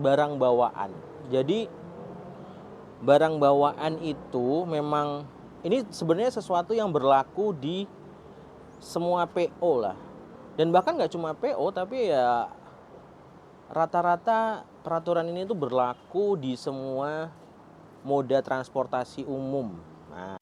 barang bawaan. Jadi barang bawaan itu memang ini sebenarnya sesuatu yang berlaku di semua PO lah. Dan bahkan nggak cuma PO, tapi ya rata-rata peraturan ini tuh berlaku di semua moda transportasi umum. Nah,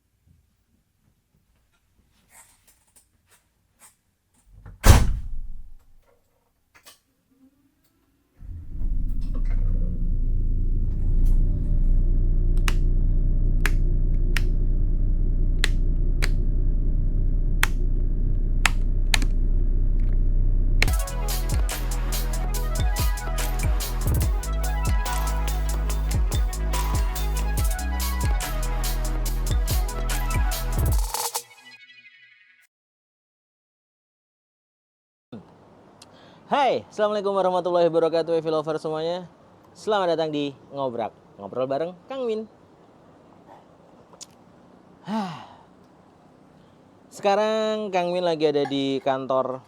hai, assalamualaikum warahmatullahi wabarakatuh, Heavy Lover semuanya. Selamat datang di Ngobrak, ngobrol bareng Kang Min. Sekarang Kang Min lagi ada di kantor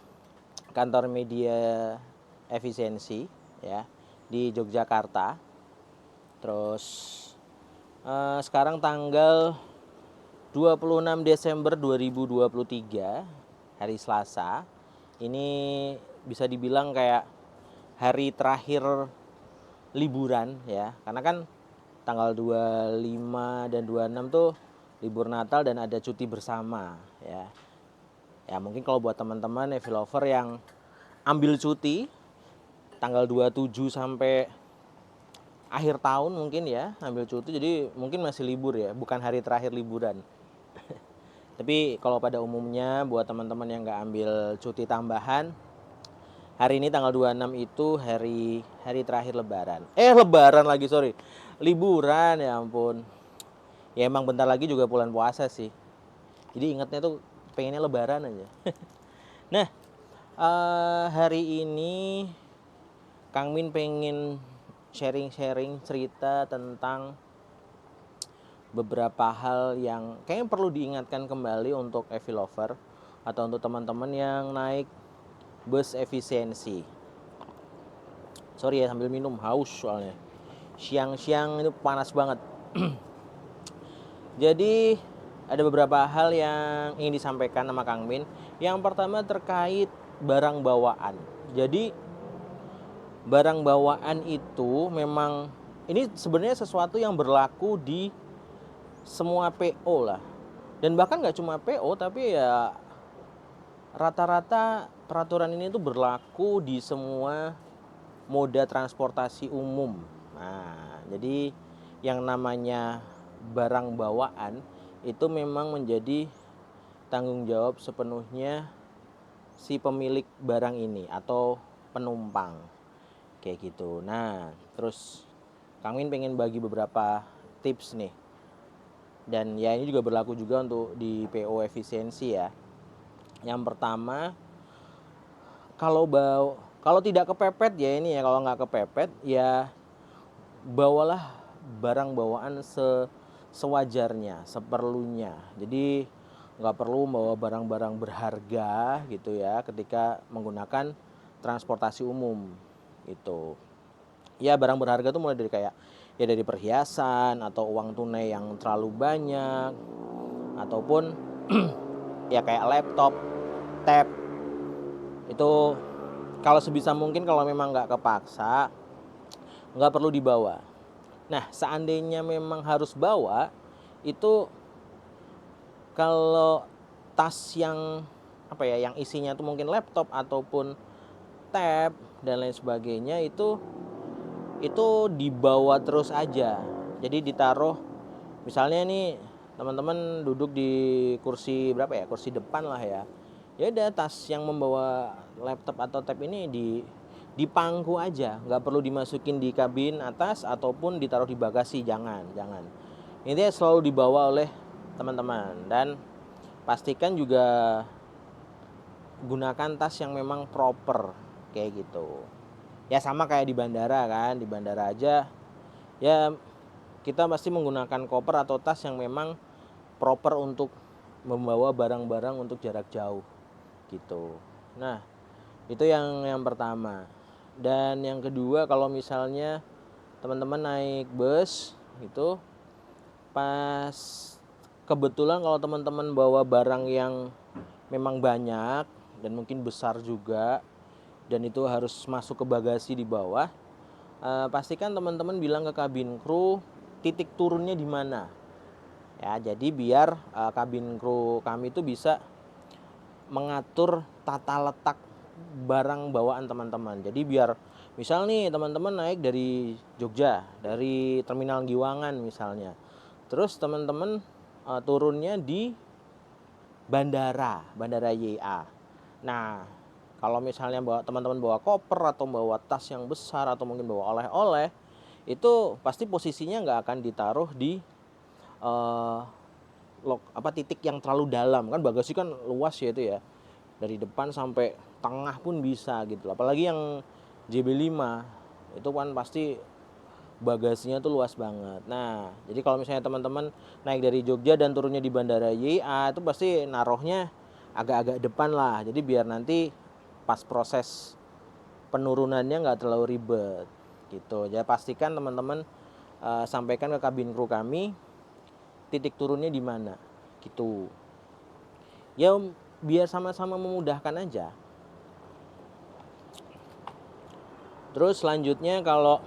media efisiensi ya di Yogyakarta. Terus sekarang tanggal 26 Desember 2023, hari Selasa. Ini bisa dibilang kayak hari terakhir liburan ya. Karena kan tanggal 25 dan 26 tuh libur Natal dan ada cuti bersama ya. Ya mungkin kalau buat teman-teman Heavy Lover yang ambil cuti tanggal 27 sampai akhir tahun mungkin ya ambil cuti, jadi mungkin masih libur ya, bukan hari terakhir liburan. Tapi kalau pada umumnya buat teman-teman yang nggak ambil cuti tambahan, hari ini tanggal 26 itu hari terakhir lebaran. Lebaran lagi, sorry. Liburan, ya ampun. Ya emang bentar lagi juga bulan puasa sih. Jadi ingatnya tuh pengennya lebaran aja. Nah, hari ini Kang Min pengen sharing-sharing cerita tentang beberapa hal yang kayaknya perlu diingatkan kembali untuk Heavy Lover atau untuk teman-teman yang naik bus efisiensi. Sorry ya sambil minum, haus soalnya. Siang-siang itu panas banget. Jadi ada beberapa hal yang ingin disampaikan sama Kang Min. Yang pertama terkait barang bawaan. Jadi barang bawaan itu memang ini sebenarnya sesuatu yang berlaku di semua PO lah. Dan bahkan nggak cuma PO, tapi ya rata-rata peraturan ini tuh berlaku di semua moda transportasi umum. Nah, jadi yang namanya barang bawaan itu memang menjadi tanggung jawab sepenuhnya si pemilik barang ini atau penumpang. Kayak gitu. Nah, terus Kang Min pengen bagi beberapa tips nih. Dan ya ini juga berlaku juga untuk di PO efisiensi ya. Yang pertama, kalau tidak kepepet ya ini ya, kalau nggak kepepet ya bawalah barang bawaan sewajarnya, seperlunya. Jadi nggak perlu bawa barang-barang berharga gitu ya ketika menggunakan transportasi umum gitu. Ya barang berharga tuh mulai dari kayak ya dari perhiasan atau uang tunai yang terlalu banyak, ataupun ya kayak laptop, tab. Itu kalau sebisa mungkin kalau memang nggak kepaksa nggak perlu dibawa. Nah seandainya memang harus bawa, itu kalau tas yang yang isinya tuh mungkin laptop ataupun tab dan lain sebagainya, itu dibawa terus aja. Jadi ditaruh, misalnya nih teman-teman duduk di kursi kursi depan lah ya. Ya udah, tas yang membawa laptop atau tab ini di pangku aja, nggak perlu dimasukin di kabin atas ataupun ditaruh di bagasi, jangan. Intinya selalu dibawa oleh teman-teman, dan pastikan juga gunakan tas yang memang proper kayak gitu. Ya sama kayak di bandara kan, di bandara aja ya kita pasti menggunakan koper atau tas yang memang proper untuk membawa barang-barang untuk jarak jauh gitu. Nah, itu yang pertama. Dan yang kedua, kalau misalnya teman-teman naik bus gitu, pas kebetulan kalau teman-teman bawa barang yang memang banyak dan mungkin besar juga dan itu harus masuk ke bagasi di bawah, pastikan teman-teman bilang ke kabin kru titik turunnya di mana. Ya, jadi biar kabin kru kami itu bisa mengatur tata letak barang bawaan teman-teman. Jadi biar misal nih teman-teman naik dari Jogja, dari Terminal Giwangan misalnya. Terus teman-teman turunnya di bandara YA. Nah, kalau misalnya teman-teman bawa koper atau bawa tas yang besar atau mungkin bawa oleh-oleh, itu pasti posisinya nggak akan ditaruh di titik yang terlalu dalam, kan bagasi kan luas ya itu ya, dari depan sampai tengah pun bisa gitu. Apalagi yang JB5 itu kan pasti bagasinya tuh luas banget. Nah, jadi kalau misalnya teman-teman naik dari Jogja dan turunnya di bandara YA, itu pasti naruhnya agak-agak depan lah. Jadi biar nanti pas proses penurunannya nggak terlalu ribet gitu. Jadi pastikan teman-teman sampaikan ke kabin kru kami titik turunnya di mana gitu. Ya biar sama-sama memudahkan aja. Terus selanjutnya kalau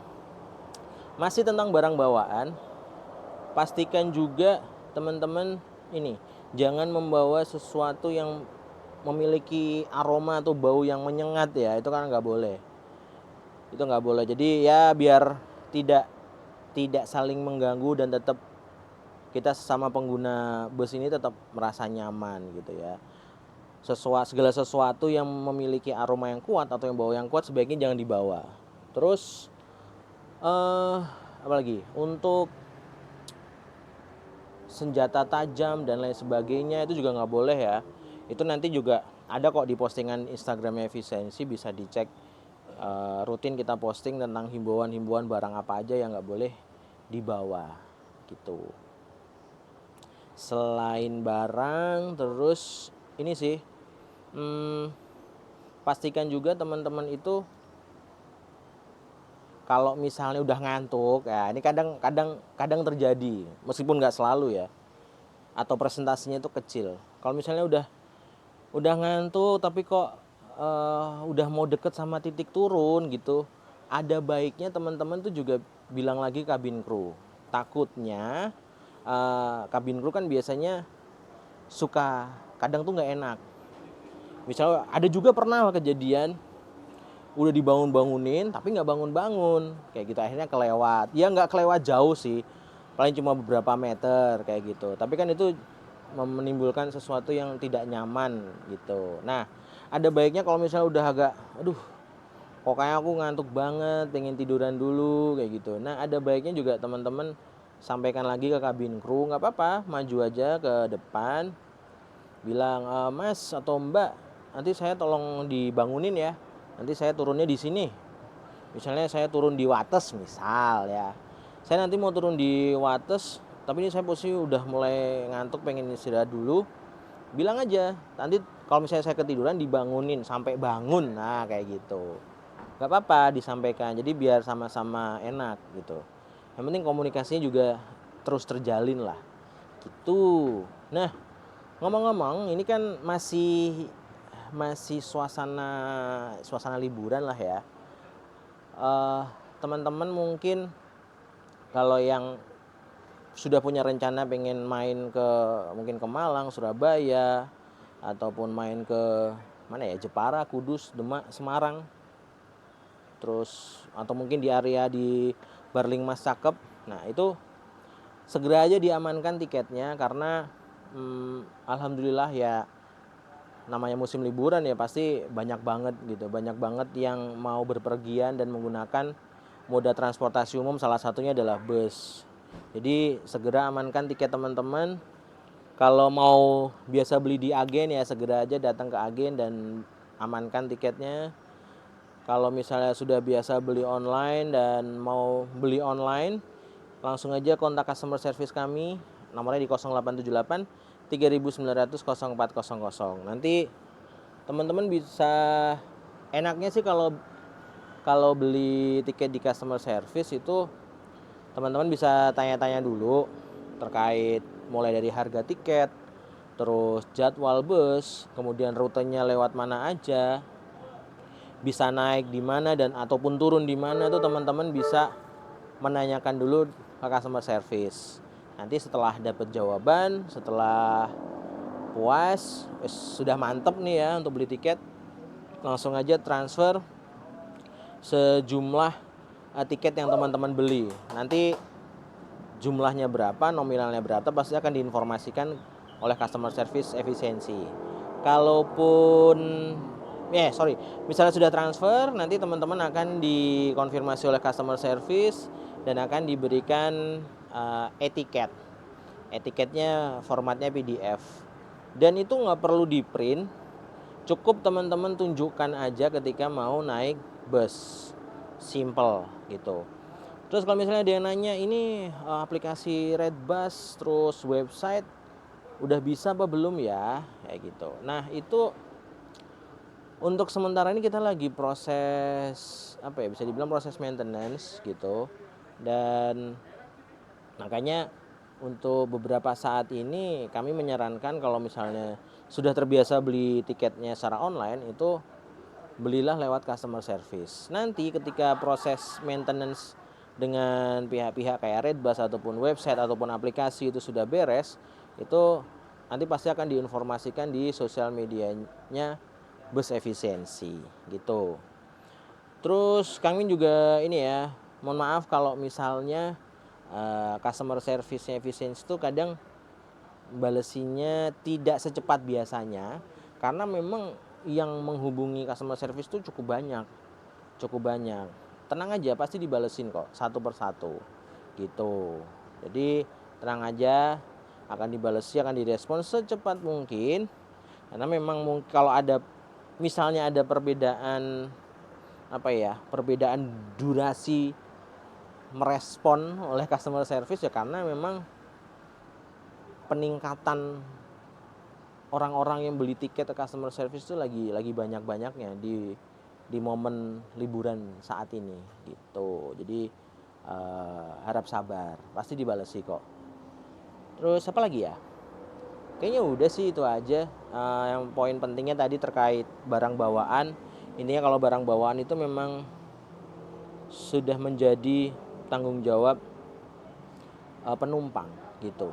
masih tentang barang bawaan, pastikan juga teman-teman ini jangan membawa sesuatu yang memiliki aroma atau bau yang menyengat ya, itu kan nggak boleh. Itu nggak boleh. Jadi ya biar tidak saling mengganggu dan tetap kita sesama pengguna bus ini tetap merasa nyaman gitu ya. Segala sesuatu yang memiliki aroma yang kuat atau yang bau yang kuat sebaiknya jangan dibawa. Terus apalagi untuk senjata tajam dan lain sebagainya itu juga nggak boleh ya. Itu nanti juga ada kok di postingan Instagramnya Efisiensi, bisa dicek. Rutin kita posting tentang himbauan-himbauan barang apa aja yang nggak boleh dibawa gitu. Selain barang, terus ini sih pastikan juga teman-teman itu kalau misalnya udah ngantuk ya, ini kadang terjadi meskipun nggak selalu ya, atau presentasinya itu kecil. Kalau misalnya udah ngantuk tapi kok udah mau deket sama titik turun gitu, ada baiknya teman-teman tuh juga bilang lagi kabin kru. Takutnya kabin kru kan biasanya suka kadang tuh nggak enak. Misalnya ada juga pernah kejadian udah dibangun-bangunin tapi nggak bangun-bangun kayak gitu, akhirnya kelewat. Ya nggak kelewat jauh sih, paling cuma beberapa meter kayak gitu, tapi kan itu menimbulkan sesuatu yang tidak nyaman gitu. Nah, ada baiknya kalau misalnya udah agak aduh kok kayak aku ngantuk banget pengen tiduran dulu kayak gitu, nah ada baiknya juga teman-teman sampaikan lagi ke kabin kru, nggak apa-apa maju aja ke depan bilang, Mas atau Mbak, nanti saya tolong dibangunin ya, nanti saya turunnya di sini. Misalnya saya turun di Wates misal ya, saya nanti mau turun di Wates tapi ini saya posisi udah mulai ngantuk pengen istirahat dulu, bilang aja nanti kalau misalnya saya ketiduran dibangunin sampai bangun. Nah kayak gitu nggak apa-apa disampaikan, jadi biar sama-sama enak gitu. Yang penting komunikasinya juga terus terjalin lah gitu. Nah, ngomong-ngomong ini kan masih suasana liburan lah ya. Teman-teman mungkin kalau yang sudah punya rencana pengen main ke mungkin ke Malang, Surabaya, ataupun main ke mana ya, Jepara, Kudus, Demak, Semarang, terus atau mungkin di area di Barlingmas Cakep, nah itu segera aja diamankan tiketnya karena alhamdulillah ya, namanya musim liburan ya pasti banyak banget yang mau berpergian dan menggunakan moda transportasi umum, salah satunya adalah bus. Jadi segera amankan tiket teman-teman. Kalau mau biasa beli di agen ya segera aja datang ke agen dan amankan tiketnya. Kalau misalnya sudah biasa beli online dan mau beli online, langsung aja kontak customer service kami. Nomornya di 0878 3900 0400. Nanti teman-teman bisa, enaknya sih kalau beli tiket di customer service itu teman-teman bisa tanya-tanya dulu terkait mulai dari harga tiket, terus jadwal bus, kemudian rutenya lewat mana aja, bisa naik di mana dan ataupun turun di mana, tuh teman-teman bisa menanyakan dulu ke customer service. Nanti setelah dapat jawaban, setelah puas, sudah mantep nih ya untuk beli tiket, langsung aja transfer sejumlah tiket yang teman-teman beli. Nanti jumlahnya berapa, nominalnya berapa, pasti akan diinformasikan oleh customer service efisiensi. Kalaupun misalnya sudah transfer, nanti teman-teman akan dikonfirmasi oleh customer service dan akan diberikan etiket. Etiketnya formatnya PDF. Dan itu nggak perlu di print, cukup teman-teman tunjukkan aja ketika mau naik bus. Simple gitu. Terus kalau misalnya dia nanya ini aplikasi Redbus terus website udah bisa apa belum ya, kayak gitu. Nah itu untuk sementara ini kita lagi proses bisa dibilang proses maintenance gitu. Dan makanya untuk beberapa saat ini kami menyarankan kalau misalnya sudah terbiasa beli tiketnya secara online, itu belilah lewat customer service. Nanti ketika proses maintenance dengan pihak-pihak kayak Redbus ataupun website ataupun aplikasi itu sudah beres, itu nanti pasti akan diinformasikan di sosial medianya Bus Efisiensi gitu. Terus kami juga ini ya, mohon maaf kalau misalnya customer service-nya efisiensi itu kadang balesinya tidak secepat biasanya, karena memang yang menghubungi customer service itu cukup banyak. Tenang aja, pasti dibalesin kok satu persatu gitu. Jadi tenang aja, akan dibalesi, akan direspon secepat mungkin. Karena memang kalau ada misalnya ada perbedaan perbedaan durasi merespon oleh customer service, ya karena memang peningkatan orang-orang yang beli tiket ke customer service itu lagi banyak-banyaknya di momen liburan saat ini gitu. Jadi harap sabar, pasti dibalesi kok. Terus apa lagi ya? Kayaknya udah sih itu aja. Yang poin pentingnya tadi terkait barang bawaan. Intinya kalau barang bawaan itu memang sudah menjadi tanggung jawab penumpang gitu.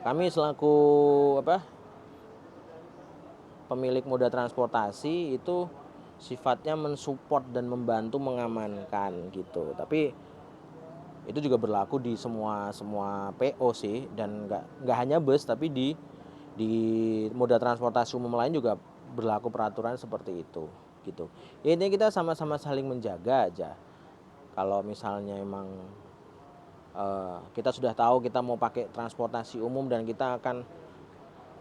Kami selaku pemilik moda transportasi itu sifatnya mensupport dan membantu mengamankan gitu. Tapi itu juga berlaku di semua PO sih, dan nggak hanya bus, tapi di moda transportasi umum lain juga berlaku peraturan seperti itu gitu. Intinya kita sama-sama saling menjaga aja. Kalau misalnya emang kita sudah tahu kita mau pakai transportasi umum dan kita akan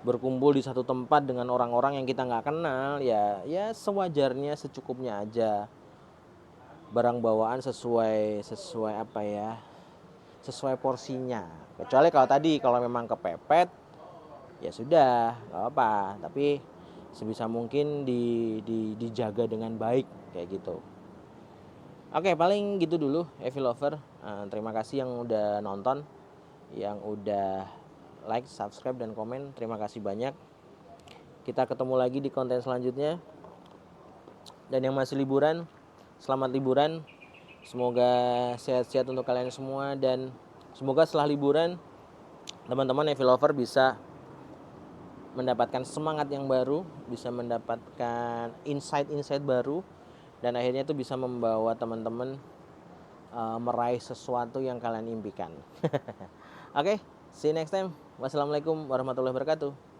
berkumpul di satu tempat dengan orang-orang yang kita nggak kenal, ya sewajarnya, secukupnya aja. Barang bawaan sesuai sesuai porsinya. Kecuali kalau memang kepepet, ya sudah, nggak apa. Tapi sebisa mungkin dijaga dengan baik kayak gitu. Oke, paling gitu dulu Evi Lover. Terima kasih yang udah nonton, yang udah like, subscribe, dan komen. Terima kasih banyak. Kita ketemu lagi di konten selanjutnya. Dan yang masih liburan, selamat liburan. Semoga sehat-sehat untuk kalian semua, dan semoga setelah liburan teman-teman Evi Lover bisa mendapatkan semangat yang baru, bisa mendapatkan insight-insight baru, dan akhirnya itu bisa membawa teman-teman meraih sesuatu yang kalian impikan. Oke, see you next time. Wassalamualaikum warahmatullahi wabarakatuh.